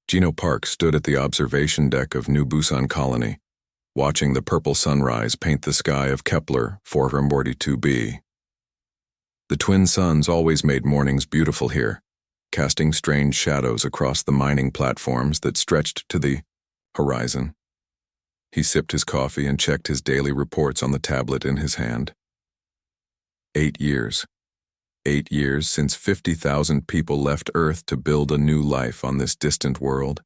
Gino Park stood at the observation deck of New Busan Colony, watching the purple sunrise paint the sky of Kepler 442b. The twin suns always made mornings beautiful here, casting strange shadows across the mining platforms that stretched to the horizon. He sipped his coffee and checked his daily reports on the tablet in his hand. 8 years. 8 years since 50,000 people left Earth to build a new life on this distant world.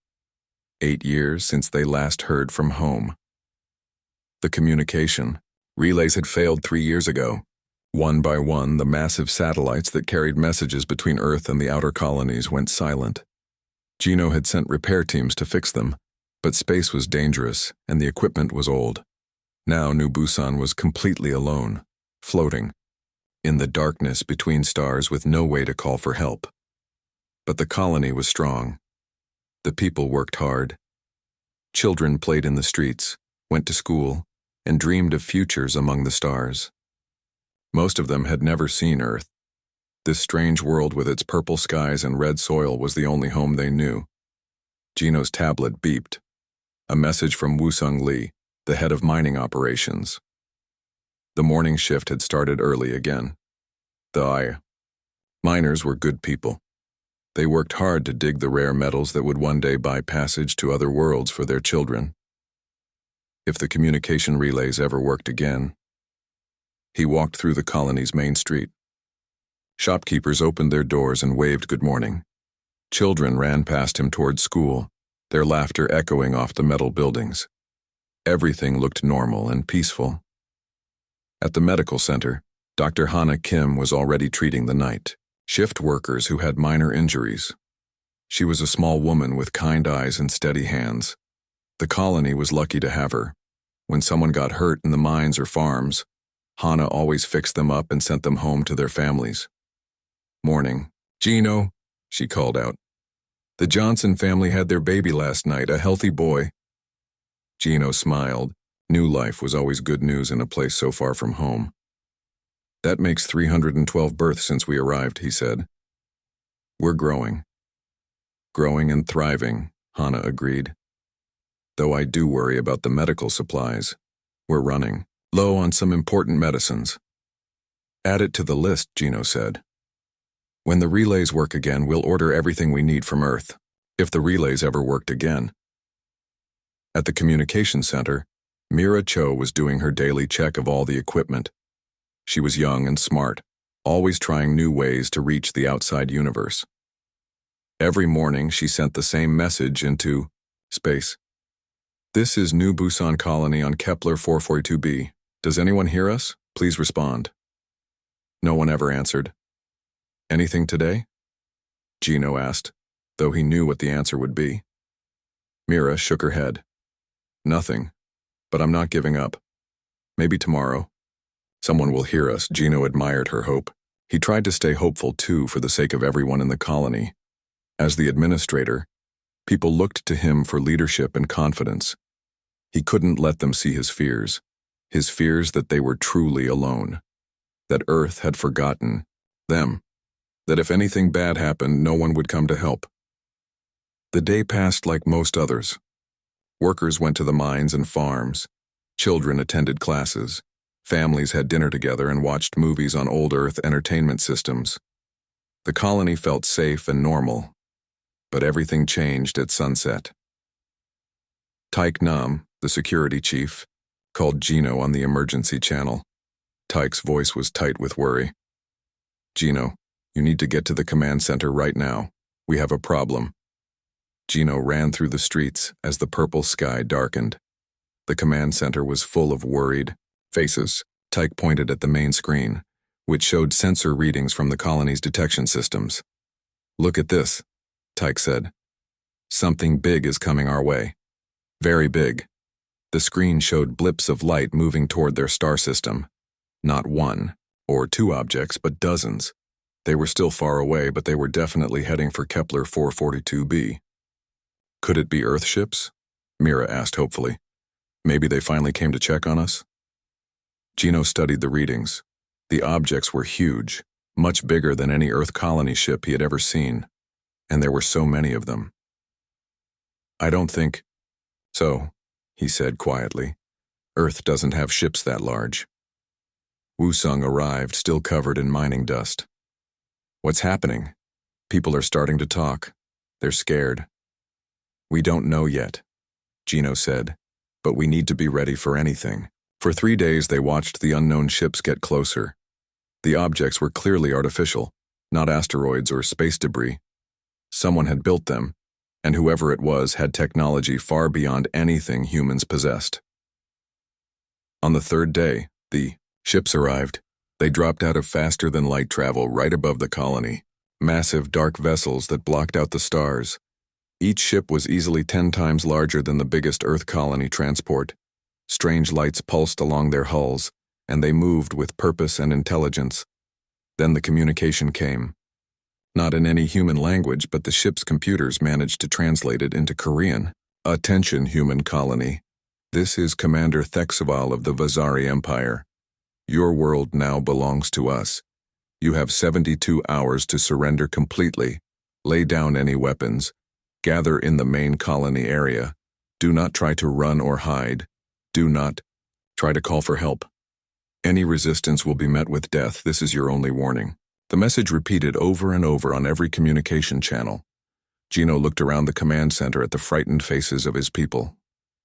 8 years since they last heard from home. The communication relays had failed 3 years ago. One by one, the massive satellites that carried messages between Earth and the outer colonies went silent. Gino had sent repair teams to fix them, but space was dangerous and the equipment was old. Now New Busan was completely alone, floating in the darkness between stars with no way to call for help. But the colony was strong. The people worked hard. Children played in the streets, went to school, and dreamed of futures among the stars. Most of them had never seen Earth. This strange world with its purple skies and red soil was the only home they knew. Gino's tablet beeped. A message from Woo-Sung Lee, the head of mining operations. The morning shift had started early again. The miners were good people. They worked hard to dig the rare metals that would one day buy passage to other worlds for their children. If the communication relays ever worked again. He walked through the colony's main street. Shopkeepers opened their doors and waved good morning. Children ran past him toward school, their laughter echoing off the metal buildings. Everything looked normal and peaceful. At the medical center, Dr. Hana Kim was already treating the night shift workers who had minor injuries. She was a small woman with kind eyes and steady hands. The colony was lucky to have her. When someone got hurt in the mines or farms, Hana always fixed them up and sent them home to their families. Morning. Gino, she called out. The Johnson family had their baby last night, a healthy boy. Gino smiled. New life was always good news in a place so far from home. That makes 312 births since we arrived, he said. We're growing. Growing and thriving, Hana agreed. Though I do worry about the medical supplies. We're running low on some important medicines. Add it to the list, Gino said. When the relays work again, we'll order everything we need from Earth, if the relays ever worked again. At the communication center, Mira Cho was doing her daily check of all the equipment. She was young and smart, always trying new ways to reach the outside universe. Every morning, she sent the same message into space. This is New Busan Colony on Kepler 442b. Does anyone hear us? Please respond. No one ever answered. Anything today? Gino asked, though he knew what the answer would be. Mira shook her head. Nothing, but I'm not giving up. Maybe tomorrow. Someone will hear us, Gino admired her hope. He tried to stay hopeful too for the sake of everyone in the colony. As the administrator, people looked to him for leadership and confidence. He couldn't let them see his fears that they were truly alone, that Earth had forgotten them, that if anything bad happened, no one would come to help. The day passed like most others. Workers went to the mines and farms. Children attended classes. Families had dinner together and watched movies on old Earth entertainment systems. The colony felt safe and normal, but everything changed at sunset. Taik Nam, the security chief, called Gino on the emergency channel. Taik's voice was tight with worry. Gino, you need to get to the command center right now. We have a problem. Gino ran through the streets as the purple sky darkened. The command center was full of worried faces. Taik pointed at the main screen, which showed sensor readings from the colony's detection systems. Look at this, Taik said. Something big is coming our way. Very big. The screen showed blips of light moving toward their star system. Not one or two objects, but dozens. They were still far away, but they were definitely heading for Kepler 442b. Could it be Earth ships? Mira asked hopefully. Maybe they finally came to check on us? Gino studied the readings. The objects were huge, much bigger than any Earth colony ship he had ever seen, and there were so many of them. I don't think so, he said quietly. Earth doesn't have ships that large. Wusung arrived, still covered in mining dust. What's happening? People are starting to talk. They're scared. We don't know yet, Gino said, but we need to be ready for anything. For 3 days they watched the unknown ships get closer. The objects were clearly artificial, not asteroids or space debris. Someone had built them, and whoever it was had technology far beyond anything humans possessed. On the 3rd day, the ships arrived. They dropped out of faster-than-light travel right above the colony, massive dark vessels that blocked out the stars. Each ship was easily 10 times larger than the biggest Earth colony transport. Strange lights pulsed along their hulls, and they moved with purpose and intelligence. Then the communication came. Not in any human language, but the ship's computers managed to translate it into Korean. Attention, human colony. This is Commander Thexaval of the Vazari Empire. Your world now belongs to us. You have 72 hours to surrender completely. Lay down any weapons. Gather in the main colony area. Do not try to run or hide. Do not try to call for help. Any resistance will be met with death. This is your only warning. The message repeated over and over on every communication channel. Gino looked around the command center at the frightened faces of his people.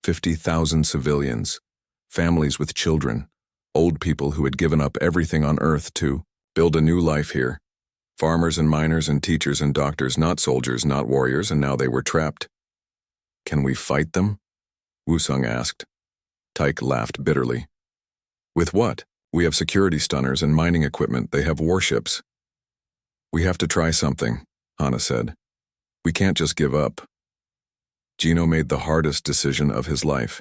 50,000 civilians, families with children, old people who had given up everything on Earth to build a new life here. Farmers and miners and teachers and doctors, not soldiers, not warriors, and now they were trapped. Can we fight them? Wusung asked. Tyke laughed bitterly. With what? We have security stunners and mining equipment. They have warships. We have to try something, Hana said. We can't just give up. Gino made the hardest decision of his life.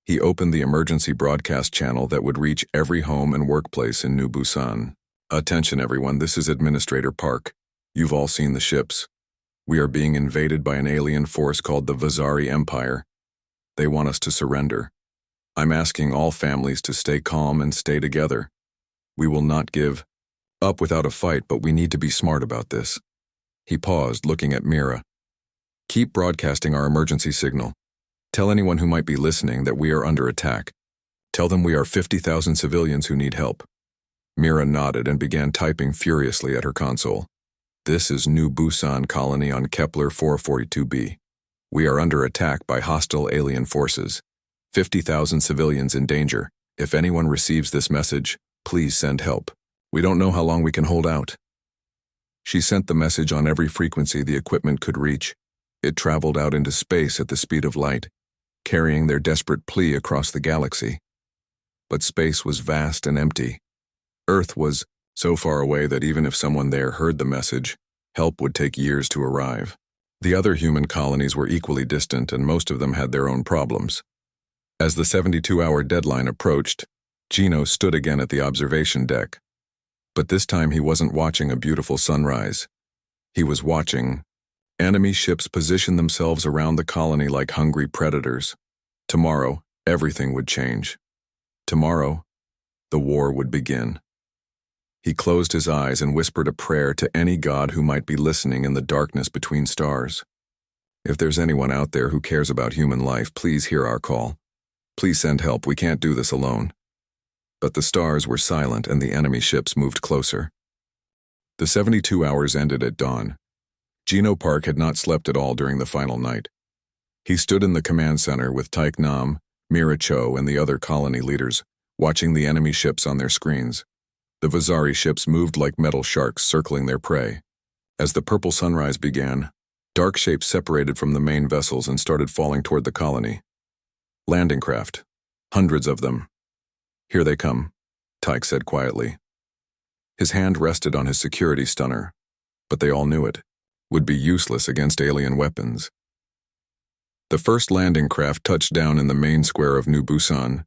He opened the emergency broadcast channel that would reach every home and workplace in New Busan. Attention everyone, this is Administrator Park. You've all seen the ships. We are being invaded by an alien force called the Vazari Empire. They want us to surrender. I'm asking all families to stay calm and stay together. We will not give up without a fight, but we need to be smart about this. He paused, looking at Mira. Keep broadcasting our emergency signal. Tell anyone who might be listening that we are under attack. Tell them we are 50,000 civilians who need help. Mira nodded and began typing furiously at her console. This is New Busan Colony on Kepler 442b. We are under attack by hostile alien forces. 50,000 civilians in danger. If anyone receives this message, please send help. We don't know how long we can hold out. She sent the message on every frequency the equipment could reach. It traveled out into space at the speed of light, carrying their desperate plea across the galaxy. But space was vast and empty. Earth was so far away that even if someone there heard the message, help would take years to arrive. The other human colonies were equally distant, and most of them had their own problems. As the 72-hour deadline approached, Gino stood again at the observation deck. But this time he wasn't watching a beautiful sunrise. He was watching enemy ships position themselves around the colony like hungry predators. Tomorrow, everything would change. Tomorrow, the war would begin. He closed his eyes and whispered a prayer to any god who might be listening in the darkness between stars. If there's anyone out there who cares about human life, please hear our call. Please send help. We can't do this alone. But the stars were silent and the enemy ships moved closer. The 72 hours ended at dawn. Gino Park had not slept at all during the final night. He stood in the command center with Taik Nam, Mira Cho, and the other colony leaders, watching the enemy ships on their screens. The Vazari ships moved like metal sharks circling their prey. As the purple sunrise began, dark shapes separated from the main vessels and started falling toward the colony. Landing craft. Hundreds of them. Here they come, Tyke said quietly. His hand rested on his security stunner, but they all knew it would be useless against alien weapons. The first landing craft touched down in the main square of New Busan.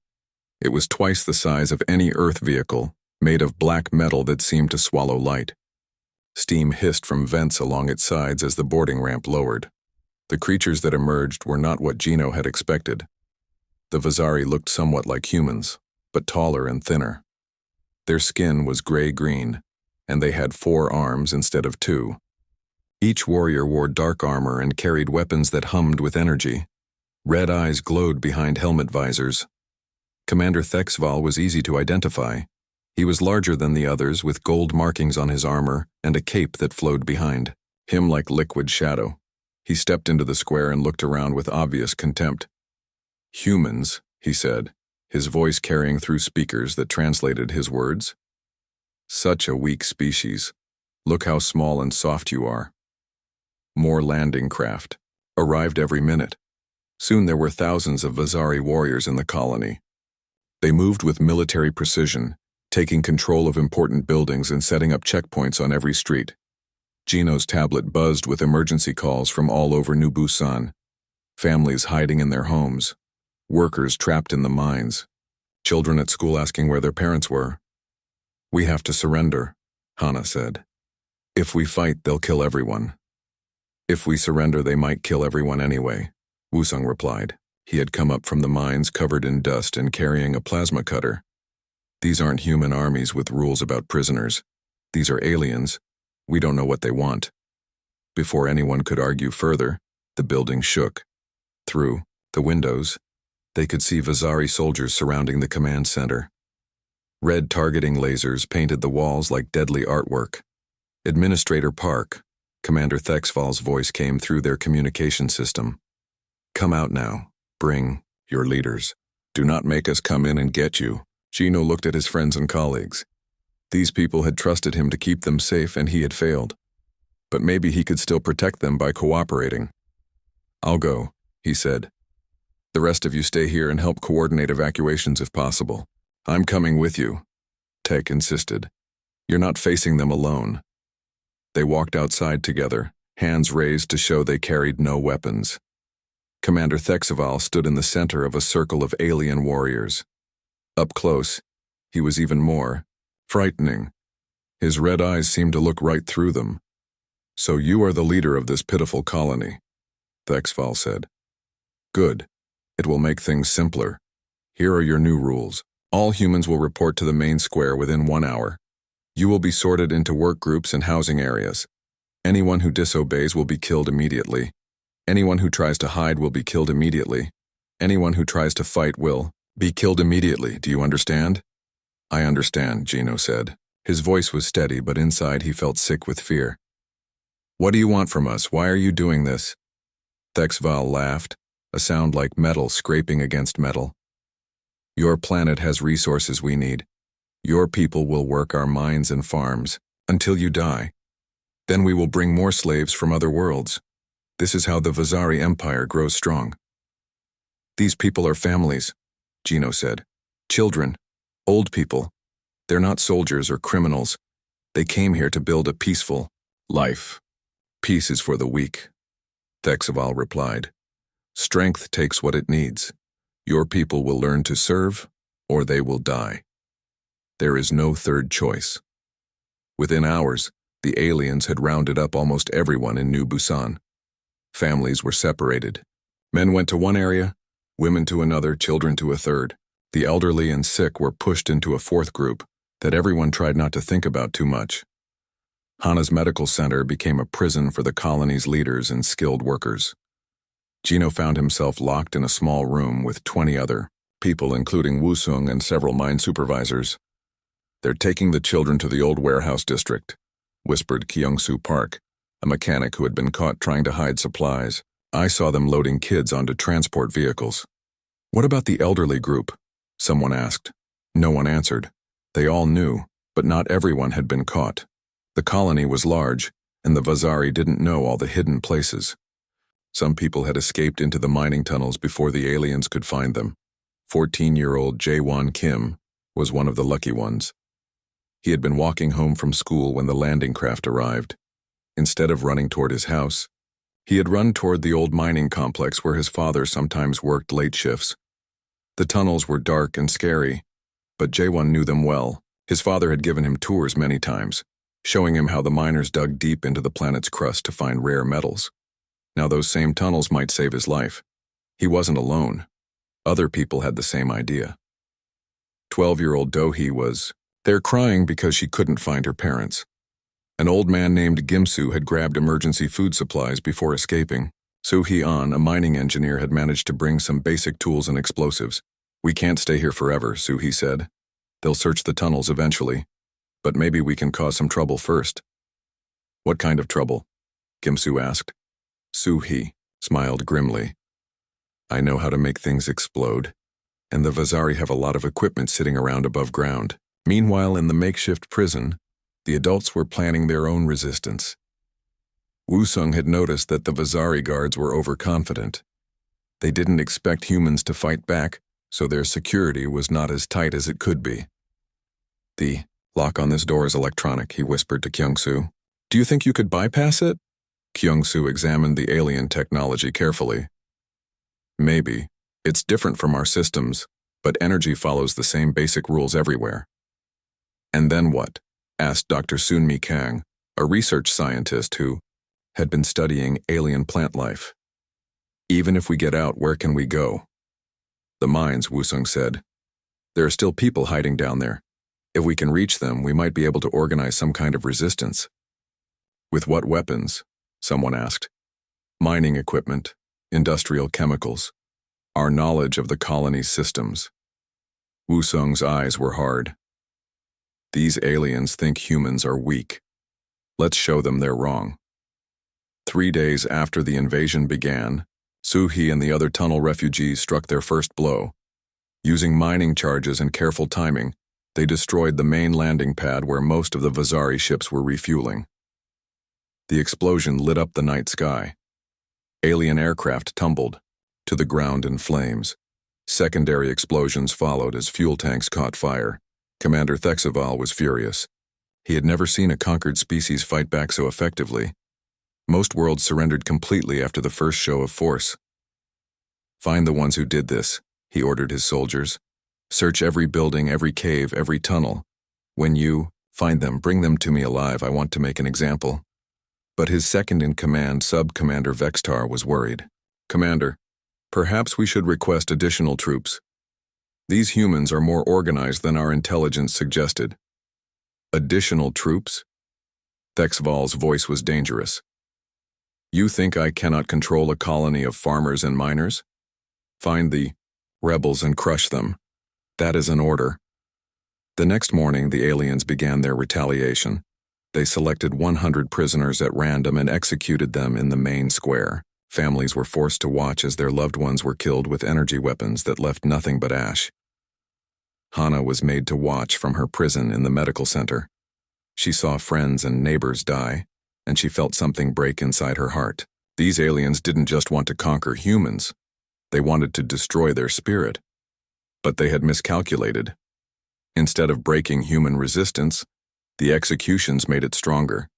It was twice the size of any Earth vehicle, made of black metal that seemed to swallow light. Steam hissed from vents along its sides as the boarding ramp lowered. The creatures that emerged were not what Gino had expected. The Vazari looked somewhat like humans, but taller and thinner. Their skin was gray-green, and they had 4 arms instead of 2. Each warrior wore dark armor and carried weapons that hummed with energy. Red eyes glowed behind helmet visors. Commander Thexval was easy to identify. He was larger than the others, with gold markings on his armor and a cape that flowed behind him like liquid shadow. He stepped into the square and looked around with obvious contempt. "Humans," he said, his voice carrying through speakers that translated his words. "Such a weak species. Look how small and soft you are." More landing craft arrived every minute. Soon there were thousands of Vazari warriors in the colony. They moved with military precision, taking control of important buildings and setting up checkpoints on every street. Gino's tablet buzzed with emergency calls from all over New Busan. Families hiding in their homes, workers trapped in the mines, children at school asking where their parents were. "We have to surrender," Hana said. "If we fight, they'll kill everyone." "If we surrender, they might kill everyone anyway," Wusung replied. He had come up from the mines covered in dust and carrying a plasma cutter. "These aren't human armies with rules about prisoners. These are aliens. We don't know what they want." Before anyone could argue further, the building shook. Through the windows, they could see Vazari soldiers surrounding the command center. Red targeting lasers painted the walls like deadly artwork. "Administrator Park," Commander Thexval's voice came through their communication system. "Come out now. Bring your leaders. Do not make us come in and get you." Gino looked at his friends and colleagues. These people had trusted him to keep them safe, and he had failed. But maybe he could still protect them by cooperating. "I'll go," he said. "The rest of you stay here and help coordinate evacuations if possible." "I'm coming with you," Tech insisted. "You're not facing them alone." They walked outside together, hands raised to show they carried no weapons. Commander Thexval stood in the center of a circle of alien warriors. Up close, he was even more frightening. His red eyes seemed to look right through them. "So you are the leader of this pitiful colony," Thexval said. "Good. It will make things simpler. Here are your new rules. All humans will report to the main square within 1 hour. You will be sorted into work groups and housing areas. Anyone who disobeys will be killed immediately. Anyone who tries to hide will be killed immediately. Anyone who tries to fight will be killed immediately. Do you understand?" "I understand," Gino said. His voice was steady, but inside he felt sick with fear. "What do you want from us? Why are you doing this?" Thexval laughed, a sound like metal scraping against metal. "Your planet has resources we need. Your people will work our mines and farms until you die. Then we will bring more slaves from other worlds. This is how the Vazari Empire grows strong." "These people are families," Gino said. "Children, old people. They're not soldiers or criminals. They came here to build a peaceful life. Peace is for the weak," Thexval replied. "Strength takes what it needs. Your people will learn to serve, or they will die. There is no third choice." Within hours, the aliens had rounded up almost everyone in New Busan. Families were separated. Men went to one area, women to another, children to a third. The elderly and sick were pushed into a fourth group that everyone tried not to think about too much. Hana's medical center became a prison for the colony's leaders and skilled workers. Gino found himself locked in a small room with 20 other people, including Wusung and several mine supervisors. "They're taking the children to the old warehouse district," whispered Kyungsoo Park, a mechanic who had been caught trying to hide supplies. "I saw them loading kids onto transport vehicles." "What about the elderly group?" someone asked. No one answered. They all knew, but not everyone had been caught. The colony was large, and the Vazari didn't know all the hidden places. Some people had escaped into the mining tunnels before the aliens could find them. 14-year-old Jae-won Kim was one of the lucky ones. He had been walking home from school when the landing craft arrived. Instead of running toward his house, he had run toward the old mining complex where his father sometimes worked late shifts. The tunnels were dark and scary, but Jae-won knew them well. His father had given him tours many times, showing him how the miners dug deep into the planet's crust to find rare metals. Now those same tunnels might save his life. He wasn't alone. Other people had the same idea. 12-year-old Do-hee was there crying because she couldn't find her parents. An old man named Gimsu had grabbed emergency food supplies before escaping. Soo-hee-an, a mining engineer, had managed to bring some basic tools and explosives. "We can't stay here forever," Soo-hee said. "They'll search the tunnels eventually, but maybe we can cause some trouble first." "What kind of trouble?" Gimsu asked. Soo-hee smiled grimly. "I know how to make things explode, and the Vazari have a lot of equipment sitting around above ground." Meanwhile, in the makeshift prison, the adults were planning their own resistance. Woo-sung had noticed that the Vazari guards were overconfident. They didn't expect humans to fight back, so their security was not as tight as it could be. "The lock on this door is electronic," he whispered to Kyung-soo. "Do you think you could bypass it?" Kyung-soo examined the alien technology carefully. "Maybe. It's different from our systems, but energy follows the same basic rules everywhere." "And then what?" asked Dr. Sunmi Kang, a research scientist who had been studying alien plant life. "Even if we get out, where can we go?" "The mines," Woo-sung said. "There are still people hiding down there. If we can reach them, we might be able to organize some kind of resistance." "With what weapons?" someone asked. "Mining equipment, industrial chemicals, our knowledge of the colony's systems." Woo-sung's eyes were hard. "These aliens think humans are weak. Let's show them they're wrong." 3 days after the invasion began, Soo-hee and the other tunnel refugees struck their first blow. Using mining charges and careful timing, they destroyed the main landing pad where most of the Vazari ships were refueling. The explosion lit up the night sky. Alien aircraft tumbled to the ground in flames. Secondary explosions followed as fuel tanks caught fire. Commander Thexaval was furious. He had never seen a conquered species fight back so effectively. Most worlds surrendered completely after the first show of force. "Find the ones who did this," he ordered his soldiers. "Search every building, every cave, every tunnel. When you find them, bring them to me alive. I want to make an example." But his second-in-command, Sub-Commander Vextar, was worried. "Commander, perhaps we should request additional troops. These humans are more organized than our intelligence suggested." "Additional troops?" Thexval's voice was dangerous. "You think I cannot control a colony of farmers and miners? Find the rebels and crush them. That is an order." The next morning, the aliens began their retaliation. They selected 100 prisoners at random and executed them in the main square. Families were forced to watch as their loved ones were killed with energy weapons that left nothing but ash. Hana was made to watch from her prison in the medical center. She saw friends and neighbors die, and she felt something break inside her heart. These aliens didn't just want to conquer humans. They wanted to destroy their spirit. But they had miscalculated. Instead of breaking human resistance, the executions made it stronger.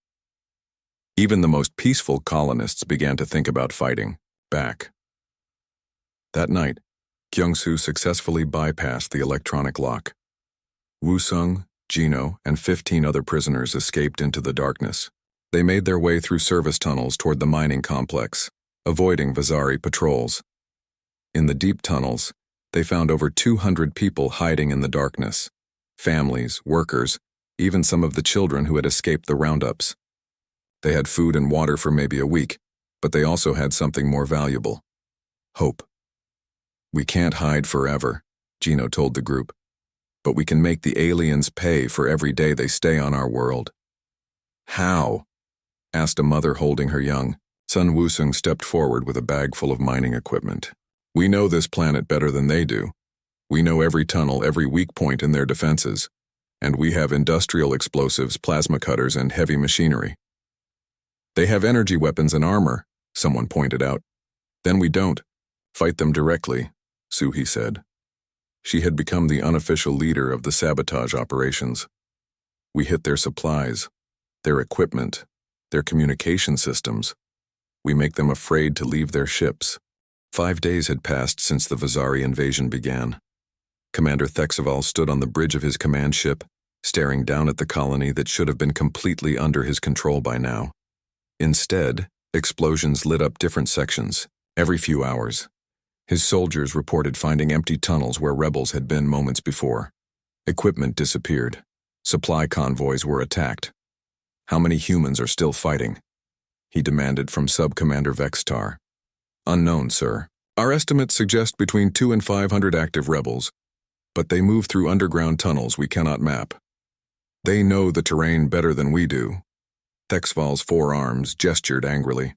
Even the most peaceful colonists began to think about fighting back. That night, Kyung-soo successfully bypassed the electronic lock. Woo-sung, Jino, and 15 other prisoners escaped into the darkness. They made their way through service tunnels toward the mining complex, avoiding Vazari patrols. In the deep tunnels, they found over 200 people hiding in the darkness. Families, workers, even some of the children who had escaped the roundups. They had food and water for maybe a week, but they also had something more valuable: hope. "We can't hide forever," Jino told the group, "but we can make the aliens pay for every day they stay on our world." "How?" asked a mother holding her young. Sun Woo-sung stepped forward with a bag full of mining equipment. "We know this planet better than they do. We know every tunnel, every weak point in their defenses. And we have industrial explosives, plasma cutters, and heavy machinery." "They have energy weapons and armor," someone pointed out. "Then we don't. Fight them directly," Soo-hee said. She had become the unofficial leader of the sabotage operations. "We hit their supplies, their equipment, their communication systems. We make them afraid to leave their ships." 5 days had passed since the Vazari invasion began. Commander Thexaval stood on the bridge of his command ship, staring down at the colony that should have been completely under his control by now. Instead, explosions lit up different sections. Every few hours, his soldiers reported finding empty tunnels where rebels had been moments before. Equipment disappeared. Supply convoys were attacked. How many humans are still fighting? He demanded from Sub-Commander Vextar. Unknown, sir. Our estimates suggest between 200 and 500 active rebels, but they move through underground tunnels we cannot map. They know the terrain better than we do. Thexval's forearms gestured angrily.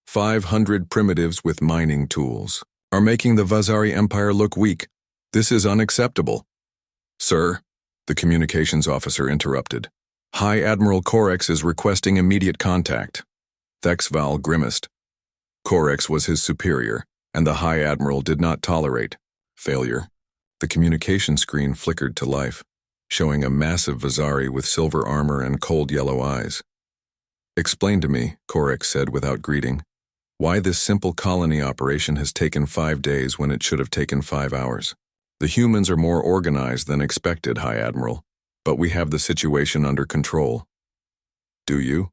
500 primitives with mining tools are making the Vazari Empire look weak. This is unacceptable. Sir, the communications officer interrupted. High Admiral Corex is requesting immediate contact. Thexval grimaced. Corex was his superior, and the High Admiral did not tolerate failure. The communication screen flickered to life, showing a massive Vazari with silver armor and cold yellow eyes. Explain to me, Corex said without greeting, why this simple colony operation has taken 5 days when it should have taken 5 hours. The humans are more organized than expected, High Admiral, but we have the situation under control. Do you?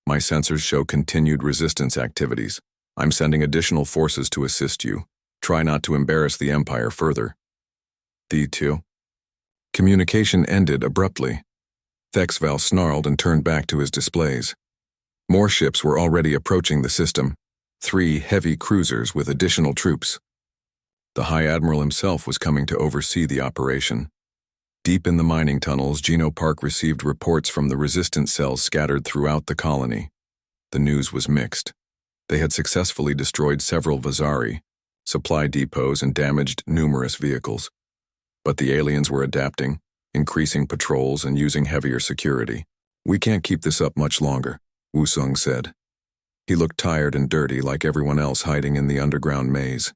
My sensors show continued resistance activities. I'm sending additional forces to assist you. Try not to embarrass the Empire further. D2. Communication ended abruptly. Thexval snarled and turned back to his displays. More ships were already approaching the system, 3 heavy cruisers with additional troops. The High Admiral himself was coming to oversee the operation. Deep in the mining tunnels, Geno Park received reports from the resistance cells scattered throughout the colony. The news was mixed. They had successfully destroyed several Vazari, supply depots, and damaged numerous vehicles. But the aliens were adapting, increasing patrols and using heavier security. We can't keep this up much longer, Wusung said. He looked tired and dirty like everyone else hiding in the underground maze.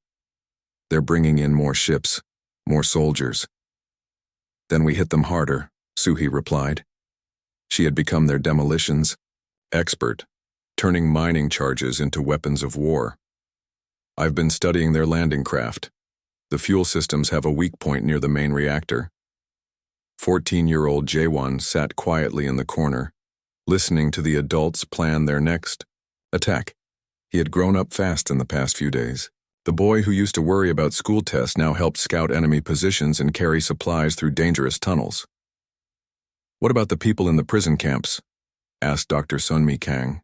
They're bringing in more ships, more soldiers. Then we hit them harder, Suhi replied. She had become their demolitions expert, turning mining charges into weapons of war. I've been studying their landing craft. The fuel systems have a weak point near the main reactor. 14-year-old Jaewon sat quietly in the corner, listening to the adults plan their next attack. He had grown up fast in the past few days. The boy who used to worry about school tests now helped scout enemy positions and carry supplies through dangerous tunnels. What about the people in the prison camps? Asked Dr. Sunmi Kang.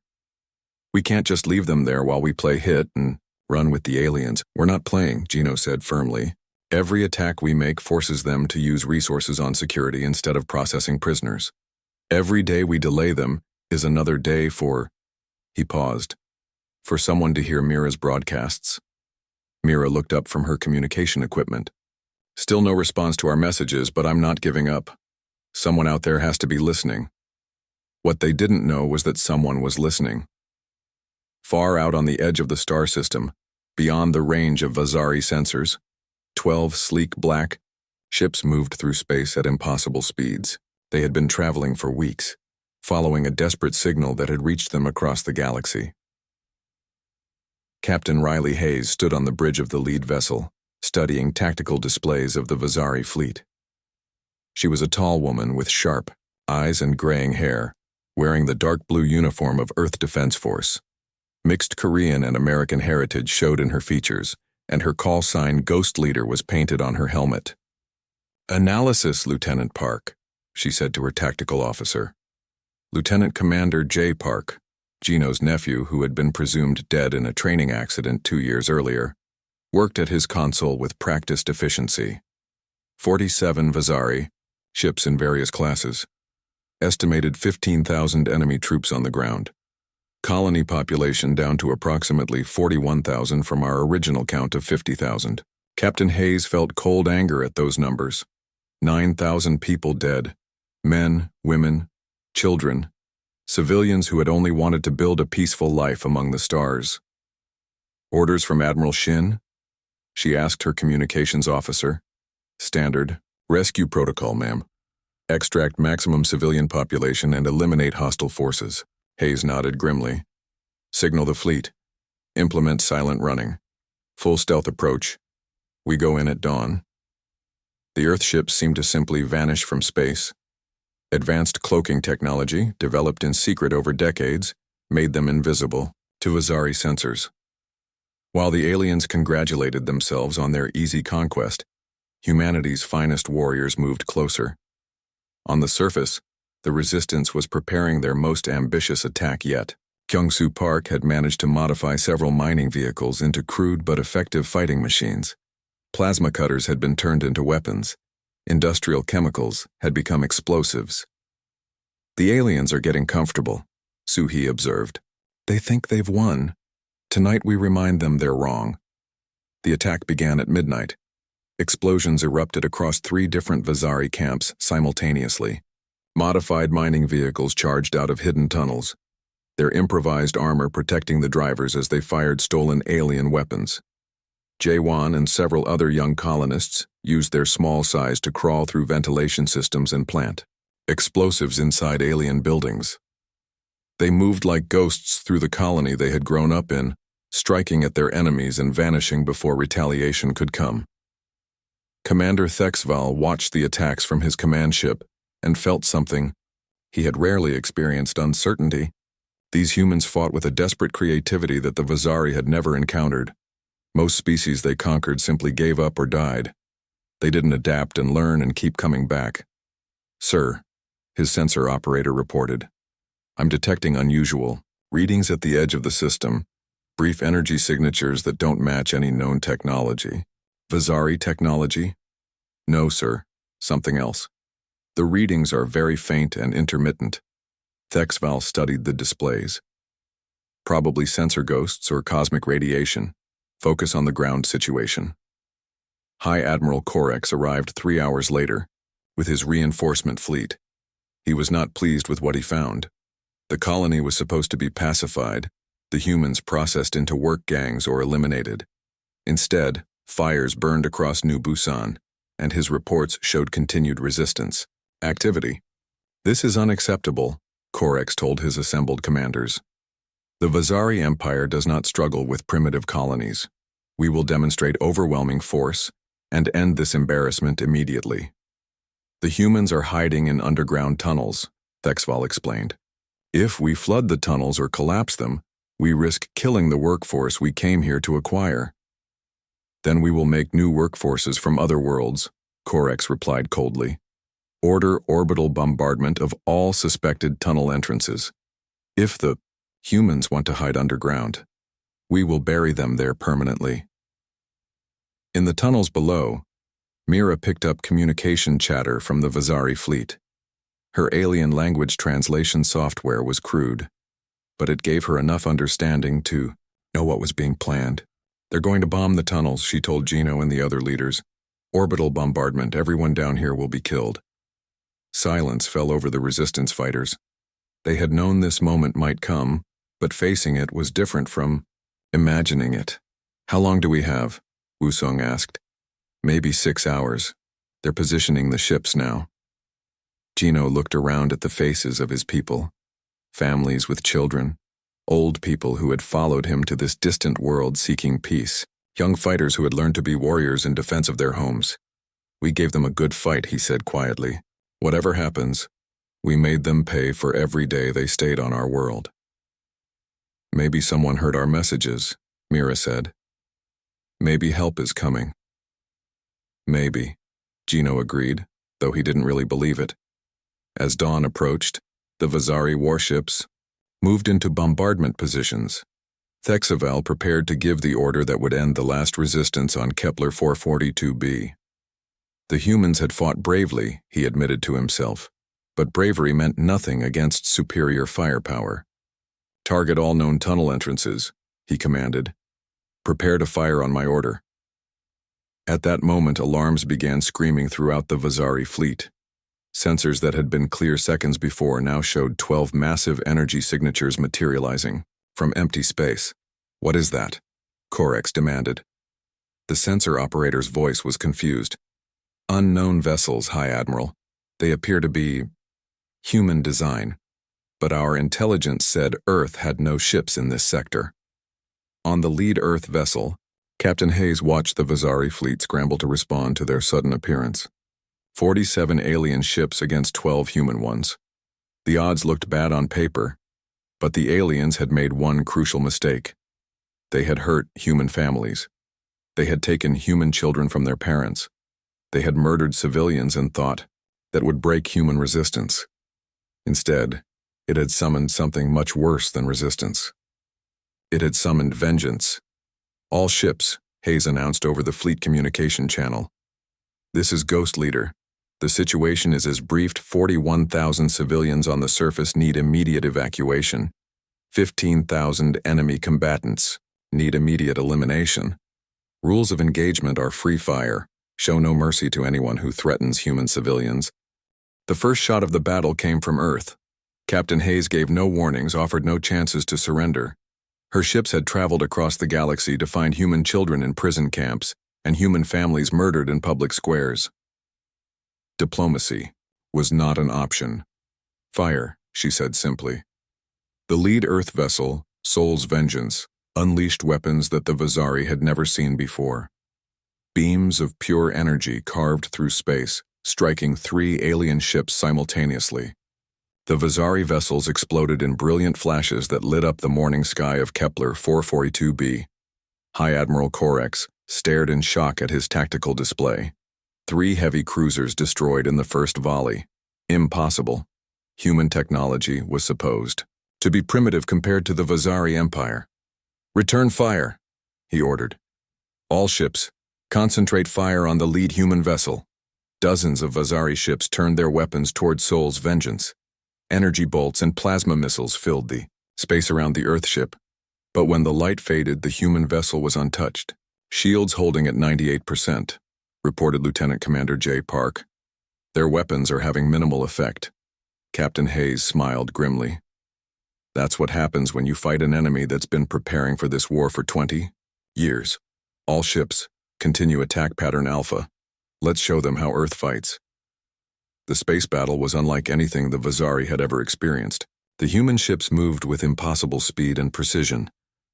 We can't just leave them there while we play hit and run with the aliens. We're not playing, Geno said firmly. Every attack we make forces them to use resources on security instead of processing prisoners. Every day we delay them is another day for... He paused. For someone to hear Mira's broadcasts. Mira looked up from her communication equipment. Still no response to our messages, but I'm not giving up. Someone out there has to be listening. What they didn't know was that someone was listening. Far out on the edge of the star system, beyond the range of Vazari sensors, 12 sleek black ships moved through space at impossible speeds. They had been traveling for weeks, following a desperate signal that had reached them across the galaxy. Captain Riley Hayes stood on the bridge of the lead vessel, studying tactical displays of the Vazari fleet. She was a tall woman with sharp eyes and graying hair, wearing the dark blue uniform of Earth Defense Force. Mixed Korean and American heritage showed in her features, and her call sign Ghost Leader was painted on her helmet. Analysis, Lieutenant Park, she said to her tactical officer. Lieutenant Commander J. Park, Geno's nephew who had been presumed dead in a training accident 2 years earlier, worked at his console with practiced efficiency. 47 Vazari, ships in various classes. Estimated 15,000 enemy troops on the ground. Colony population down to approximately 41,000 from our original count of 50,000. Captain Hayes felt cold anger at those numbers. 9,000 people dead. Men, women, children. Civilians who had only wanted to build a peaceful life among the stars. Orders from Admiral Shin? She asked her communications officer. Standard. Rescue protocol, ma'am. Extract maximum civilian population and eliminate hostile forces. Hayes nodded grimly. Signal the fleet. Implement silent running. Full stealth approach. We go in at dawn. The Earthships seemed to simply vanish from space. Advanced cloaking technology, developed in secret over decades, made them invisible to Vazari sensors. While the aliens congratulated themselves on their easy conquest, humanity's finest warriors moved closer. On the surface, The resistance was preparing their most ambitious attack yet. Kyungsoo Park had managed to modify several mining vehicles into crude but effective fighting machines. Plasma cutters had been turned into weapons. Industrial chemicals had become explosives. "The aliens are getting comfortable," Soo-hee observed. "They think they've won. Tonight we remind them they're wrong." The attack began at midnight. Explosions erupted across 3 different Vazari camps simultaneously. Modified mining vehicles charged out of hidden tunnels, their improvised armor protecting the drivers as they fired stolen alien weapons. Jaewon and several other young colonists used their small size to crawl through ventilation systems and plant explosives inside alien buildings. They moved like ghosts through the colony they had grown up in, striking at their enemies and vanishing before retaliation could come. Commander Thexval watched the attacks from his command ship and felt something. He had rarely experienced uncertainty. These humans fought with a desperate creativity that the Vazari had never encountered. Most species they conquered simply gave up or died. They didn't adapt and learn and keep coming back. "Sir," his sensor operator reported, "I'm detecting unusual readings at the edge of the system, brief energy signatures that don't match any known technology." "Vazari technology?" "No, sir. Something else. The readings are very faint and intermittent." Thexval studied the displays. "Probably sensor ghosts or cosmic radiation. Focus on the ground situation." High Admiral Korex arrived 3 hours later, with his reinforcement fleet. He was not pleased with what he found. The colony was supposed to be pacified, the humans processed into work gangs or eliminated. Instead, fires burned across New Busan, and his reports showed continued resistance activity. "This is unacceptable," Korex told his assembled commanders. "The Vazari Empire does not struggle with primitive colonies. We will demonstrate overwhelming force and end this embarrassment immediately." "The humans are hiding in underground tunnels," Thexval explained. "If we flood the tunnels or collapse them, we risk killing the workforce we came here to acquire." "Then we will make new workforces from other worlds," Korex replied coldly. "Order orbital bombardment of all suspected tunnel entrances. If the humans want to hide underground, we will bury them there permanently." In the tunnels below, Mira picked up communication chatter from the Vazari fleet. Her alien language translation software was crude, but it gave her enough understanding to know what was being planned. "They're going to bomb the tunnels," she told Gino and the other leaders. "Orbital bombardment, everyone down here will be killed." Silence fell over the resistance fighters. They had known this moment might come, but facing it was different from imagining it. "How long do we have?" Wusong asked. "Maybe 6 hours. They're positioning the ships now." Gino looked around at the faces of his people. Families with children. Old people who had followed him to this distant world seeking peace. Young fighters who had learned to be warriors in defense of their homes. "We gave them a good fight," he said quietly. "Whatever happens, we made them pay for every day they stayed on our world." "Maybe someone heard our messages," Mira said. "Maybe help is coming." "Maybe," Gino agreed, though he didn't really believe it. As dawn approached, the Vazari warships moved into bombardment positions. Thexval prepared to give the order that would end the last resistance on Kepler 442b. The humans had fought bravely, he admitted to himself, but bravery meant nothing against superior firepower. "Target all known tunnel entrances," he commanded. "Prepare to fire on my order." At that moment, alarms began screaming throughout the Vazari fleet. Sensors that had been clear seconds before now showed 12 massive energy signatures materializing from empty space. "What is that?" Korex demanded. The sensor operator's voice was confused. "Unknown vessels, High Admiral. They appear to be human design, but our intelligence said Earth had no ships in this sector." On the lead Earth vessel, Captain Hayes watched the Vazari fleet scramble to respond to their sudden appearance. 47 alien ships against 12 human ones. The odds looked bad on paper, but the aliens had made one crucial mistake. They had hurt human families. They had taken human children from their parents. They had murdered civilians in thought that would break human resistance. Instead, it had summoned something much worse than resistance. It had summoned vengeance. "All ships," Hayes announced over the fleet communication channel. "This is Ghost Leader. The situation is as briefed. 41,000 civilians on the surface need immediate evacuation. 15,000 enemy combatants need immediate elimination. Rules of engagement are free fire. Show no mercy to anyone who threatens human civilians." The first shot of the battle came from Earth. Captain Hayes gave no warnings, offered no chances to surrender. Her ships had traveled across the galaxy to find human children in prison camps and human families murdered in public squares. Diplomacy was not an option. "Fire," she said simply. The lead Earth vessel, Soul's Vengeance, unleashed weapons that the Vazari had never seen before. Beams of pure energy carved through space, striking 3 alien ships simultaneously. The Vazari vessels exploded in brilliant flashes that lit up the morning sky of Kepler 442b. High Admiral Korex stared in shock at his tactical display. 3 heavy cruisers destroyed in the first volley. Impossible. Human technology was supposed to be primitive compared to the Vazari Empire. "Return fire," he ordered. "All ships, concentrate fire on the lead human vessel." Dozens of Vazari ships turned their weapons toward Soul's Vengeance. Energy bolts and plasma missiles filled the space around the Earth ship. But when the light faded, the human vessel was untouched. "Shields holding at 98%, reported Lieutenant Commander J. Park. "Their weapons are having minimal effect." Captain Hayes smiled grimly. "That's what happens when you fight an enemy that's been preparing for this war for 20 years. All ships, continue attack pattern Alpha. Let's show them how Earth fights." The space battle was unlike anything the Vazari had ever experienced. The human ships moved with impossible speed and precision,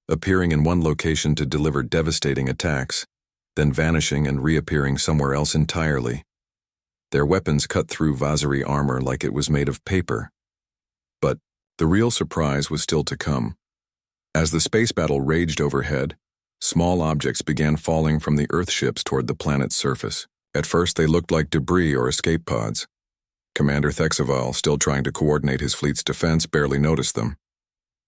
appearing in one location to deliver devastating attacks, then vanishing and reappearing somewhere else entirely. Their weapons cut through Vazari armor like it was made of paper. But the real surprise was still to come. As the space battle raged overhead, small objects began falling from the Earth ships toward the planet's surface. At first they looked like debris or escape pods. Commander Thexaval, still trying to coordinate his fleet's defense, barely noticed them.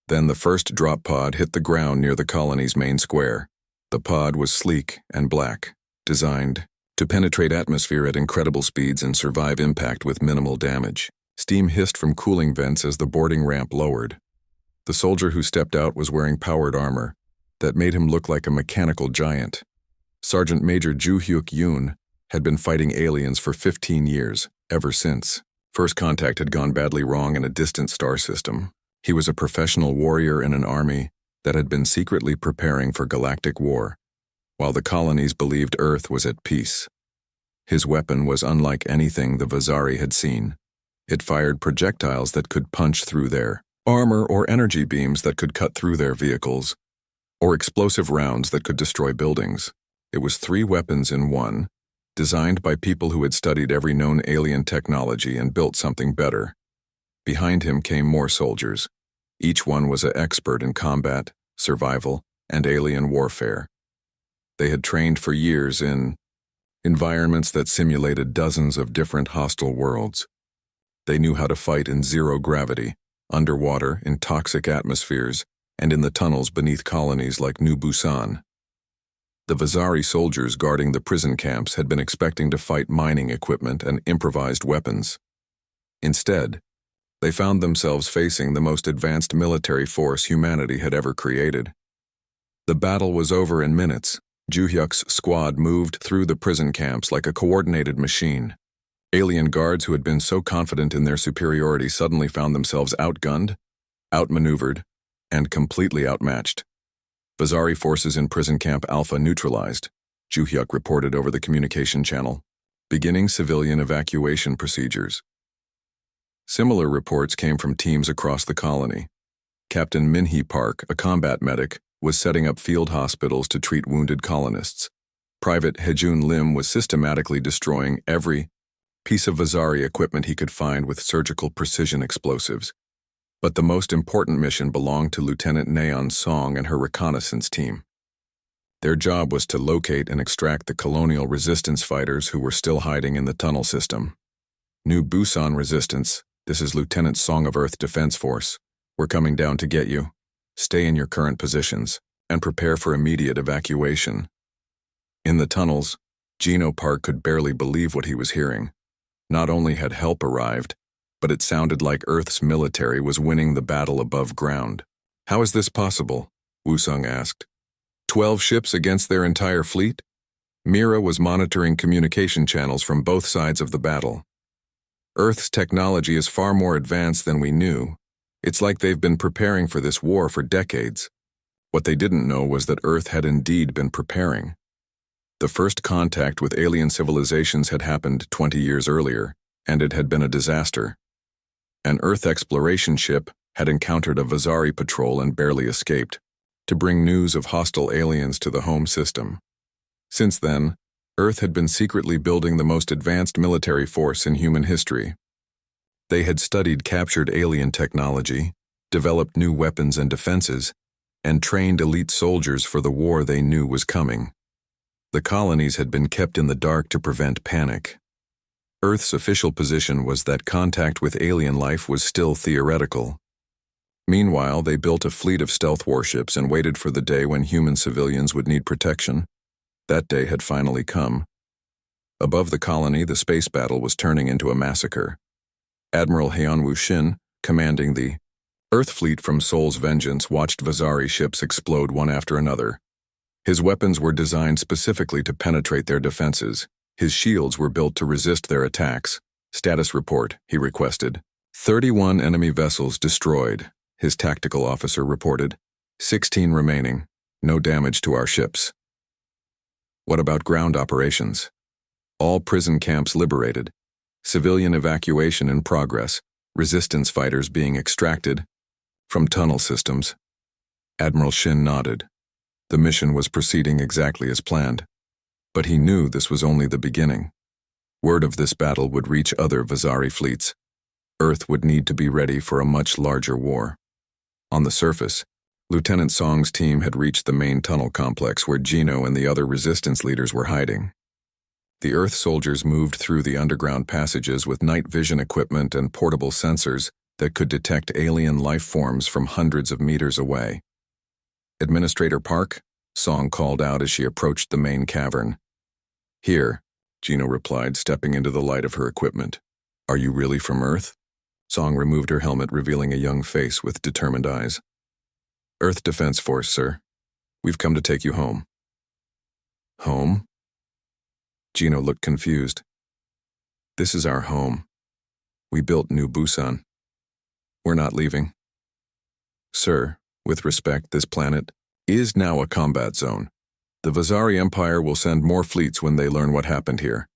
Then the first drop pod hit the ground near the colony's main square. The pod was sleek and black, designed to penetrate atmosphere at incredible speeds and survive impact with minimal damage. Steam hissed from cooling vents as the boarding ramp lowered. The soldier who stepped out was wearing powered armor that made him look like a mechanical giant. Sergeant Major Ju Hyuk Yoon had been fighting aliens for 15 years, ever since first contact had gone badly wrong in a distant star system. He was a professional warrior in an army that had been secretly preparing for Galactic War, while the colonies believed Earth was at peace. His weapon was unlike anything the Vazari had seen. It fired projectiles that could punch through their armor or energy beams that could cut through their vehicles, or explosive rounds that could destroy buildings. It was 3 weapons in one, designed by people who had studied every known alien technology and built something better. Behind him came more soldiers. Each one was an expert in combat, survival, and alien warfare. They had trained for years in environments that simulated dozens of different hostile worlds. They knew how to fight in zero gravity, underwater, in toxic atmospheres, and in the tunnels beneath colonies like New Busan. The Vazari soldiers guarding the prison camps had been expecting to fight mining equipment and improvised weapons. Instead, they found themselves facing the most advanced military force humanity had ever created. The battle was over in minutes. Ju Hyuk's squad moved through the prison camps like a coordinated machine. Alien guards who had been so confident in their superiority suddenly found themselves outgunned, outmaneuvered, and completely outmatched. Vazari forces in prison camp Alpha neutralized, Ju Hyuk reported over the communication channel, beginning civilian evacuation procedures. Similar reports came from teams across the colony. Captain Min-hee Park, a combat medic, was setting up field hospitals to treat wounded colonists. Private Hejun Lim was systematically destroying every piece of Vazari equipment he could find with surgical precision explosives. But the most important mission belonged to Lieutenant Naeon Song and her reconnaissance team. Their job was to locate and extract the colonial resistance fighters who were still hiding in the tunnel system. New Busan resistance, This is Lieutenant Song of Earth Defense Force. We're coming down to get you. Stay in your current positions and prepare for immediate evacuation. In the tunnels, Gino Park could barely believe what he was hearing. Not only had help arrived, but it sounded like Earth's military was winning the battle above ground. How is this possible? Wusong asked. 12 ships against their entire fleet? Mira was monitoring communication channels from both sides of the battle. Earth's technology is far more advanced than we knew. It's like they've been preparing for this war for decades. What they didn't know was that Earth had indeed been preparing. The first contact with alien civilizations had happened 20 years earlier, and it had been a disaster. An Earth exploration ship had encountered a Vazari patrol and barely escaped, to bring news of hostile aliens to the home system. Since then, Earth had been secretly building the most advanced military force in human history. They had studied captured alien technology, developed new weapons and defenses, and trained elite soldiers for the war they knew was coming. The colonies had been kept in the dark to prevent panic. Earth's official position was that contact with alien life was still theoretical. Meanwhile, they built a fleet of stealth warships and waited for the day when human civilians would need protection. That day had finally come. Above the colony, the space battle was turning into a massacre. Admiral Hyunwoo Shin, commanding the Earth fleet from Seoul's Vengeance, watched Vazari ships explode one after another. His weapons were designed specifically to penetrate their defenses. His shields were built to resist their attacks. Status report, he requested. 31 enemy vessels destroyed, his tactical officer reported. 16 remaining. No damage to our ships. What about ground operations? All prison camps liberated. Civilian evacuation in progress. Resistance fighters being extracted from tunnel systems. Admiral Shin nodded. The mission was proceeding exactly as planned. But he knew this was only the beginning. Word of this battle would reach other Vazari fleets. Earth would need to be ready for a much larger war. On the surface, Lieutenant Song's team had reached the main tunnel complex where Gino and the other resistance leaders were hiding. The Earth soldiers moved through the underground passages with night vision equipment and portable sensors that could detect alien life forms from hundreds of meters away. Administrator Park, Song called out as she approached the main cavern. Here, Gino replied, stepping into the light of her equipment. Are you really from Earth? Song removed her helmet, revealing a young face with determined eyes. Earth Defense Force, sir. We've come to take you home. Home? Gino looked confused. This is our home. We built New Busan. We're not leaving. Sir, with respect, this planet is now a combat zone. The Vazari Empire will send more fleets when they learn what happened here.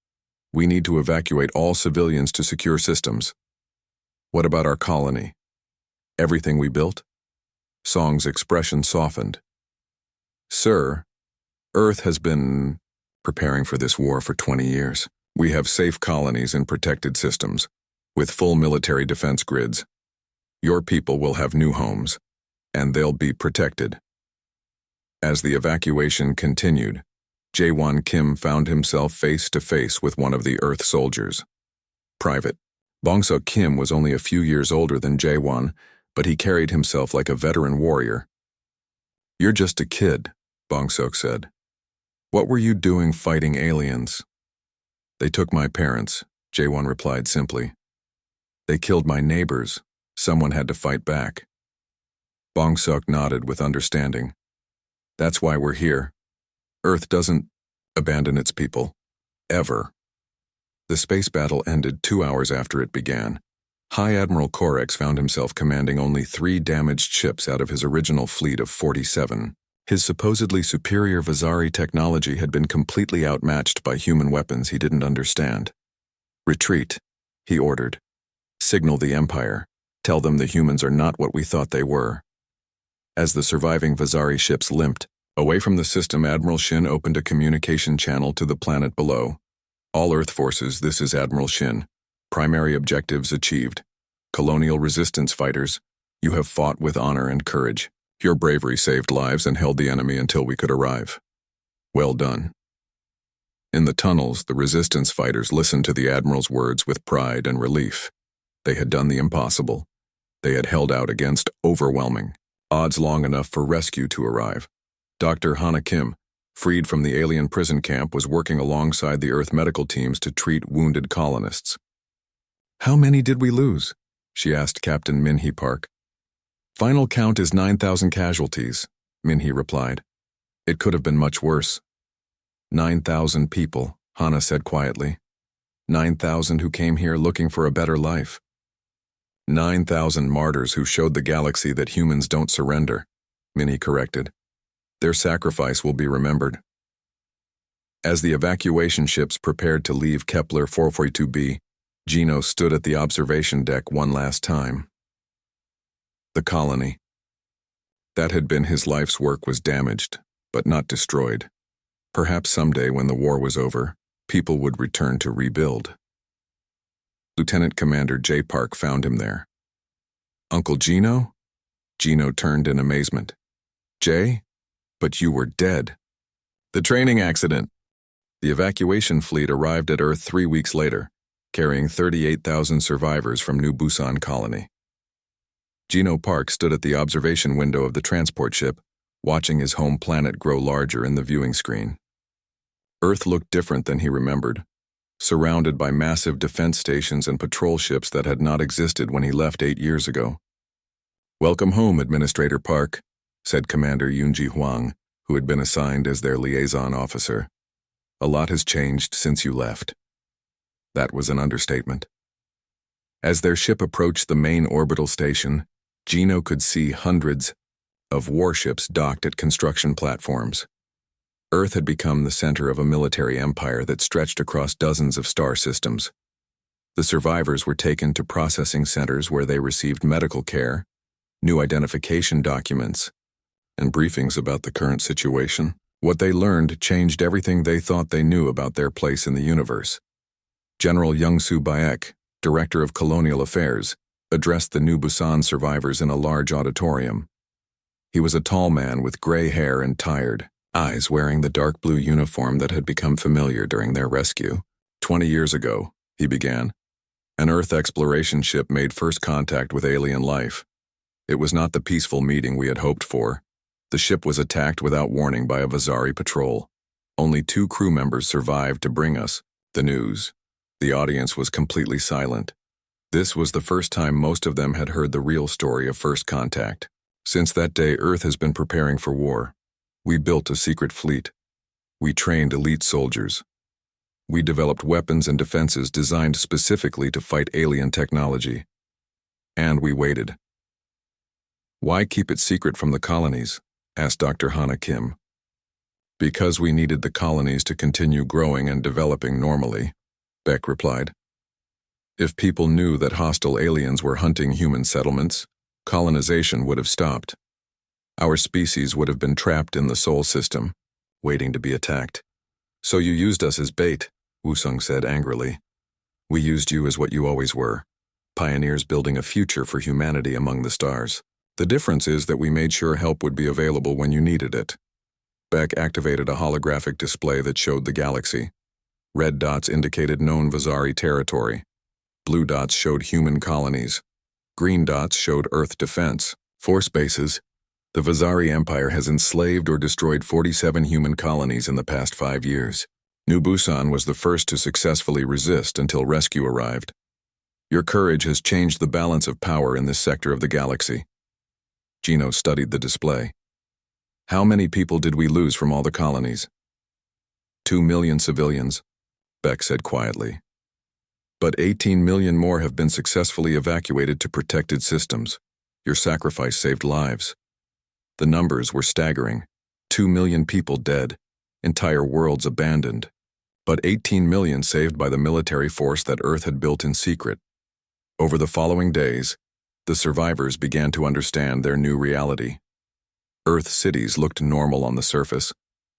We need to evacuate all civilians to secure systems. What about our colony? Everything we built? Song's expression softened. Sir, Earth has been preparing for this war for 20 years. We have safe colonies and protected systems, with full military defense grids. Your people will have new homes, and they'll be protected. As the evacuation continued, Jae-won Kim found himself face to face with one of the Earth soldiers. Private Bong-seok Kim was only a few years older than Jae-won, but he carried himself like a veteran warrior. You're just a kid, Bong-seok said. What were you doing fighting aliens? They took my parents, Jae-won replied simply. They killed my neighbors. Someone had to fight back. Bong-seok nodded with understanding. That's why we're here. Earth doesn't abandon its people. Ever. The space battle ended 2 hours after it began. High Admiral Korex found himself commanding only 3 damaged ships out of his original fleet of 47. His supposedly superior Vazari technology had been completely outmatched by human weapons he didn't understand. Retreat, he ordered. Signal the Empire. Tell them the humans are not what we thought they were. As the surviving Vazari ships limped away from the system, Admiral Shin opened a communication channel to the planet below. All Earth forces, this is Admiral Shin. Primary objectives achieved. Colonial resistance fighters, you have fought with honor and courage. Your bravery saved lives and held the enemy until we could arrive. Well done. In the tunnels, the resistance fighters listened to the Admiral's words with pride and relief. They had done the impossible. They had held out against overwhelming odds long enough for rescue to arrive. Dr. Hana Kim, freed from the alien prison camp, was working alongside the Earth medical teams to treat wounded colonists. "How many did we lose?" she asked Captain Min-hee Park. "Final count is 9,000 casualties," Min-hee replied. "It could have been much worse." 9,000 people, Hana said quietly. 9,000 who came here looking for a better life. 9,000 martyrs who showed the galaxy that humans don't surrender, Min-hee corrected. Their sacrifice will be remembered. As the evacuation ships prepared to leave Kepler 442b, Gino stood at the observation deck one last time. The colony. That had been his life's work was damaged, but not destroyed. Perhaps someday when the war was over, people would return to rebuild. Lieutenant Commander J. Park found him there. "Uncle Gino?" Gino turned in amazement. "Jay? But you were dead." "The training accident." The evacuation fleet arrived at Earth 3 weeks later, carrying 38,000 survivors from New Busan Colony. Gino Park stood at the observation window of the transport ship, watching his home planet grow larger in the viewing screen. Earth looked different than he remembered, surrounded by massive defense stations and patrol ships that had not existed when he left 8 years ago. "Welcome home, Administrator Park," said Commander Yoonji Hwang, who had been assigned as their liaison officer. "A lot has changed since you left." That was an understatement. As their ship approached the main orbital station, Gino could see hundreds of warships docked at construction platforms. Earth had become the center of a military empire that stretched across dozens of star systems. The survivors were taken to processing centers where they received medical care, new identification documents, and briefings about the current situation. What they learned changed everything they thought they knew about their place in the universe. General Young-soo Baek, Director of Colonial Affairs, addressed the New Busan survivors in a large auditorium. He was a tall man with gray hair and tired eyes, wearing the dark blue uniform that had become familiar during their rescue. 20 years ago, he began, an Earth exploration ship made first contact with alien life. It was not the peaceful meeting we had hoped for. The ship was attacked without warning by a Vazari patrol. Only 2 crew members survived to bring us the news. The audience was completely silent. This was the first time most of them had heard the real story of first contact. Since that day, Earth has been preparing for war. We built a secret fleet. We trained elite soldiers. We developed weapons and defenses designed specifically to fight alien technology. And we waited. "Why keep it secret from the colonies?" asked Dr. Hana Kim. "Because we needed the colonies to continue growing and developing normally," Beck replied. "If people knew that hostile aliens were hunting human settlements, colonization would have stopped. Our species would have been trapped in the Sol system, waiting to be attacked. So you used us as bait," Woo-sung said angrily. "We used you as what you always were, pioneers building a future for humanity among the stars. The difference is that we made sure help would be available when you needed it." Beck activated a holographic display that showed the galaxy. Red dots indicated known Vazari territory. Blue dots showed human colonies. Green dots showed Earth defense. Force bases. The Vazari Empire has enslaved or destroyed 47 human colonies in the past 5 years. New Busan was the first to successfully resist until rescue arrived. Your courage has changed the balance of power in this sector of the galaxy. Gino studied the display. "How many people did we lose from all the colonies?" 2 million civilians, Beck said quietly. "But 18 million more have been successfully evacuated to protected systems. Your sacrifice saved lives." The numbers were staggering. 2 million people dead, entire worlds abandoned, but 18 million saved by the military force that Earth had built in secret. Over the following days, the survivors began to understand their new reality. Earth cities looked normal on the surface,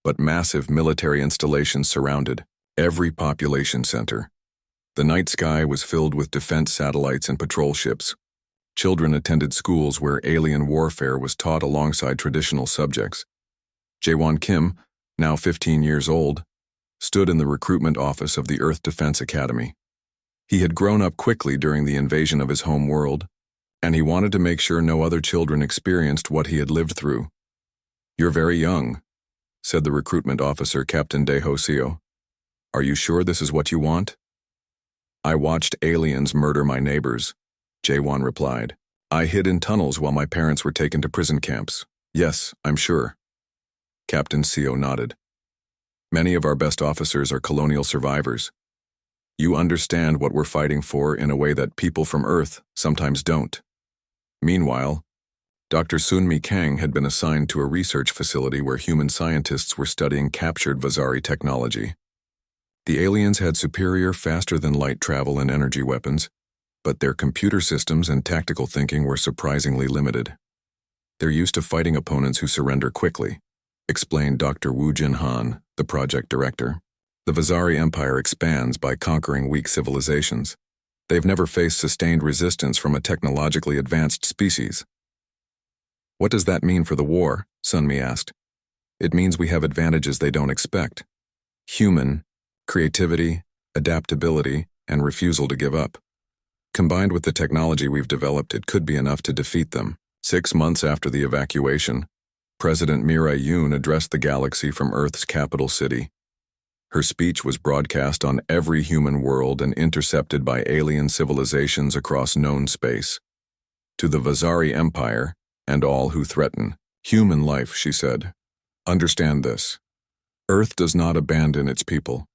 but massive military installations surrounded every population center. The night sky was filled with defense satellites and patrol ships. Children attended schools where alien warfare was taught alongside traditional subjects. Jaewon Kim, now 15 years old, stood in the recruitment office of the Earth Defense Academy. He had grown up quickly during the invasion of his home world, and he wanted to make sure no other children experienced what he had lived through. "You're very young," said the recruitment officer, Captain Dehosio. "Are you sure this is what you want?" "I watched aliens murder my neighbors," Jaewon replied. "I hid in tunnels while my parents were taken to prison camps. Yes, I'm sure." Captain Seo nodded. "Many of our best officers are colonial survivors. You understand what we're fighting for in a way that people from Earth sometimes don't." Meanwhile, Dr. Sunmi Kang had been assigned to a research facility where human scientists were studying captured Vazari technology. The aliens had superior faster-than-light travel and energy weapons, but their computer systems and tactical thinking were surprisingly limited. "They're used to fighting opponents who surrender quickly," explained Dr. Woo Jin-han, the project director. "The Vazari Empire expands by conquering weak civilizations. They've never faced sustained resistance from a technologically advanced species." "What does that mean for the war?" Sunmi asked. "It means we have advantages they don't expect. Human, creativity, adaptability, and refusal to give up. Combined with the technology we've developed, it could be enough to defeat them." 6 months after the evacuation, President Mirai Yoon addressed the galaxy from Earth's capital city. Her speech was broadcast on every human world and intercepted by alien civilizations across known space. "To the Vazari Empire, and all who threaten human life," she said, "understand this. Earth does not abandon its people.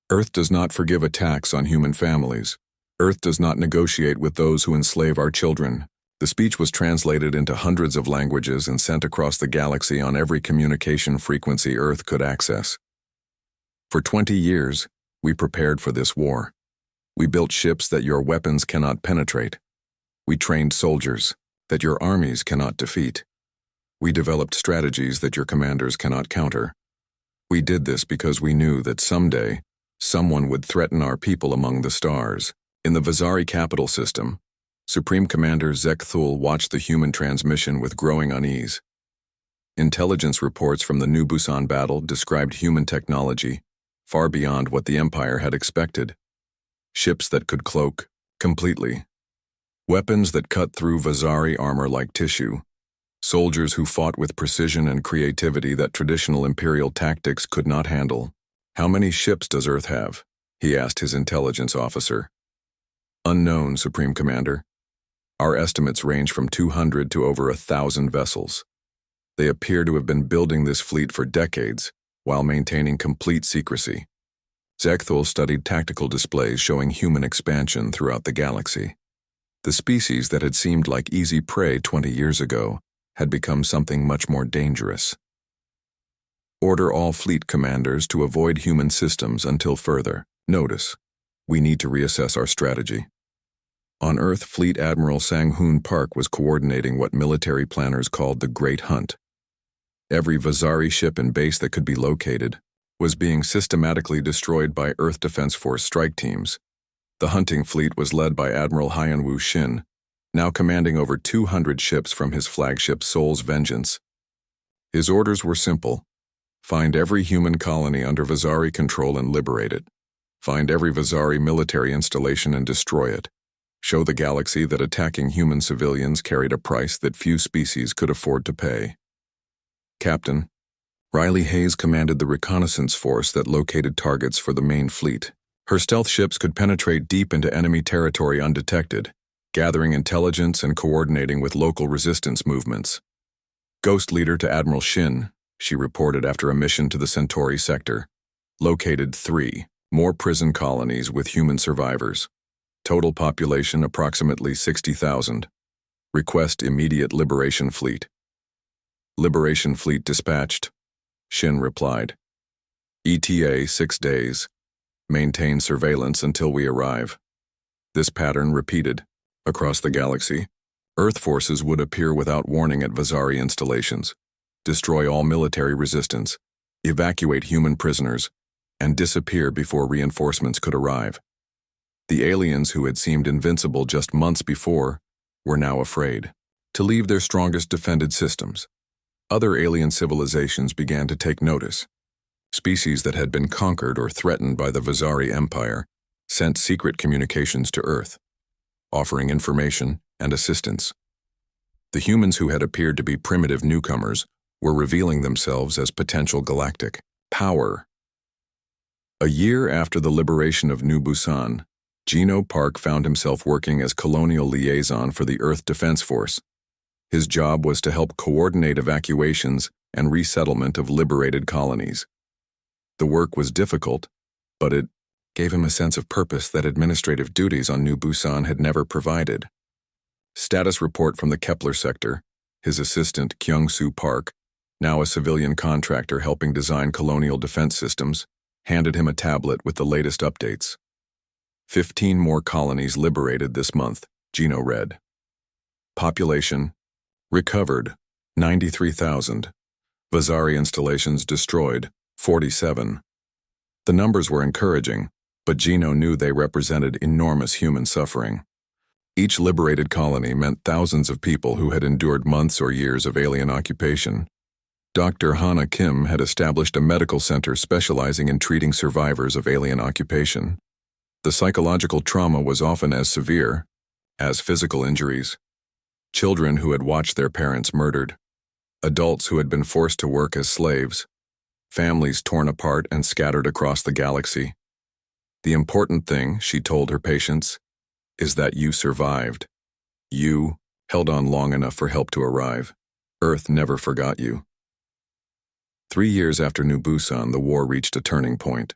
Earth does not forgive attacks on human families. Earth does not negotiate with those who enslave our children." The speech was translated into hundreds of languages and sent across the galaxy on every communication frequency Earth could access. "For 20 years, we prepared for this war. We built ships that your weapons cannot penetrate. We trained soldiers that your armies cannot defeat. We developed strategies that your commanders cannot counter. We did this because we knew that someday, someone would threaten our people among the stars." In the Vazari capital system, Supreme Commander Zek Thul watched the human transmission with growing unease. Intelligence reports from the New Busan battle described human technology far beyond what the Empire had expected. Ships that could cloak completely. Weapons that cut through Vazari armor like tissue. Soldiers who fought with precision and creativity that traditional Imperial tactics could not handle. "How many ships does Earth have?" he asked his intelligence officer. "Unknown, Supreme Commander. Our estimates range from 200 to over 1,000 vessels. They appear to have been building this fleet for decades while maintaining complete secrecy." Zekthul studied tactical displays showing human expansion throughout the galaxy. The species that had seemed like easy prey 20 years ago had become something much more dangerous. "Order all fleet commanders to avoid human systems until further notice. We need to reassess our strategy." On Earth, Fleet Admiral Sang-hoon Park was coordinating what military planners called the Great Hunt. Every Vazari ship and base that could be located was being systematically destroyed by Earth Defense Force strike teams. The hunting fleet was led by Admiral Hyunwoo Shin, now commanding over 200 ships from his flagship Seoul's Vengeance. His orders were simple. Find every human colony under Vazari control and liberate it. Find every Vazari military installation and destroy it. Show the galaxy that attacking human civilians carried a price that few species could afford to pay. Captain, Riley Hayes commanded the reconnaissance force that located targets for the main fleet. Her stealth ships could penetrate deep into enemy territory undetected, gathering intelligence and coordinating with local resistance movements. Ghost leader to Admiral Shin, she reported after a mission to the Centauri sector. Located 3 more prison colonies with human survivors. Total population approximately 60,000. Request immediate Liberation Fleet. Liberation Fleet dispatched, Shin replied. ETA 6 days. Maintain surveillance until we arrive. This pattern repeated. Across the galaxy, Earth forces would appear without warning at Vazari installations, destroy all military resistance, evacuate human prisoners, and disappear before reinforcements could arrive. The aliens who had seemed invincible just months before were now afraid to leave their strongest defended systems. Other alien civilizations began to take notice. Species that had been conquered or threatened by the Vazari Empire sent secret communications to Earth, offering information and assistance. The humans who had appeared to be primitive newcomers were revealing themselves as potential galactic power. A year after the liberation of New Busan, Gino Park found himself working as colonial liaison for the Earth Defense Force. His job was to help coordinate evacuations and resettlement of liberated colonies. The work was difficult, but it gave him a sense of purpose that administrative duties on New Busan had never provided. Status report from the Kepler sector, his assistant Kyung-Soo Park, now a civilian contractor helping design colonial defense systems, handed him a tablet with the latest updates. 15 more colonies liberated this month, Gino read. Population recovered, 93,000. Vazari installations destroyed, 47. The numbers were encouraging, but Gino knew they represented enormous human suffering. Each liberated colony meant thousands of people who had endured months or years of alien occupation. Dr. Hana Kim had established a medical center specializing in treating survivors of alien occupation. The psychological trauma was often as severe as physical injuries. Children who had watched their parents murdered, adults who had been forced to work as slaves, families torn apart and scattered across the galaxy. The important thing, she told her patients, is that you survived. You held on long enough for help to arrive. Earth never forgot you. 3 years after New Busan, the war reached a turning point.